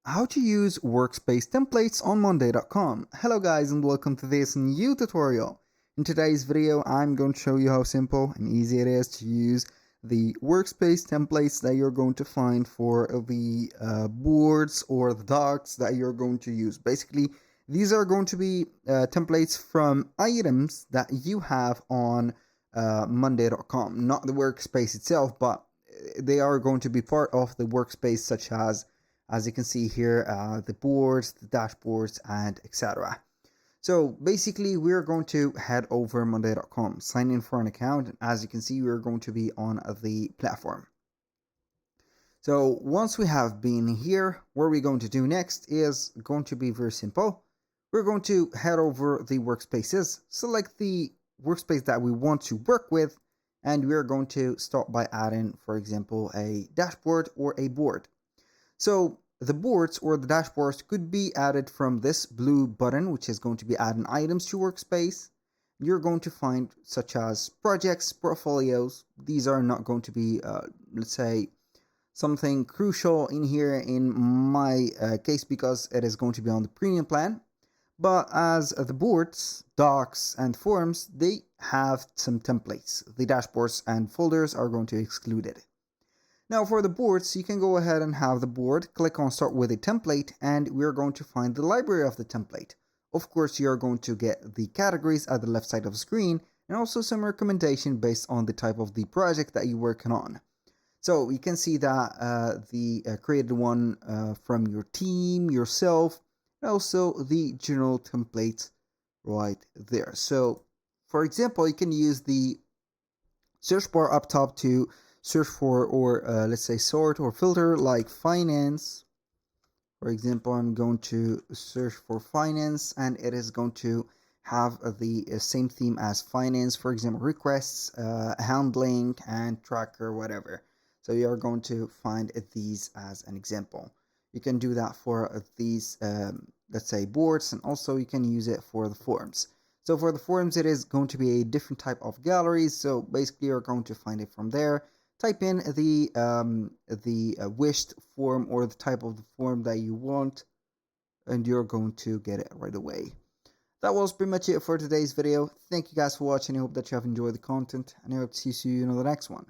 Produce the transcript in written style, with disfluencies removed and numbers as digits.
How to use Workspace Templates on Monday.com. Hello guys and welcome to this new tutorial. In today's video I'm going to show you how simple and easy it is to use the Workspace Templates that you're going to find for the boards or the docs that you're going to use. Basically, these are going to be templates from items that you have on Monday.com. Not the workspace itself, but they are going to be part of the workspace, such as you can see here, the boards, the dashboards, and etc. So basically, we're going to head over Monday.com, sign in for an account, and as you can see, we're going to be on the platform. So once we have been here, what we're going to do next is going to be very simple. We're going to head over the workspaces, select the workspace that we want to work with, and we're going to start by adding, for example, a dashboard or a board. So the boards or the dashboards could be added from this blue button, which is going to be adding items to workspace. You're going to find such as projects, portfolios. These are not going to be, let's say, something crucial in here in my case, because it is going to be on the premium plan. But as the boards, docs, and forms, they have some templates. The dashboards and folders are going to be excluded. Now for the boards, you can go ahead and have the board, click on start with a template, and we're going to find the library of the template. Of course, you're going to get the categories at the left side of the screen, and also some recommendation based on the type of the project that you're working on. So you can see that the created one from your team, yourself, and also the general template right there. So for example, you can use the search bar up top to search for, or let's say sort or filter, like finance. For example, I'm going to search for finance, and it is going to have the same theme as finance, for example, requests, handling, and tracker, whatever. So you are going to find these as an example. You can do that for these, let's say, boards, and also you can use it for the forms. So for the forms, it is going to be a different type of galleries. So basically, you're going to find it from there. Type in the wished form or the type of the form that you want, and you're going to get it right away. That was pretty much it for today's video. Thank you guys for watching. I hope that you have enjoyed the content, and I hope to see you in the next one.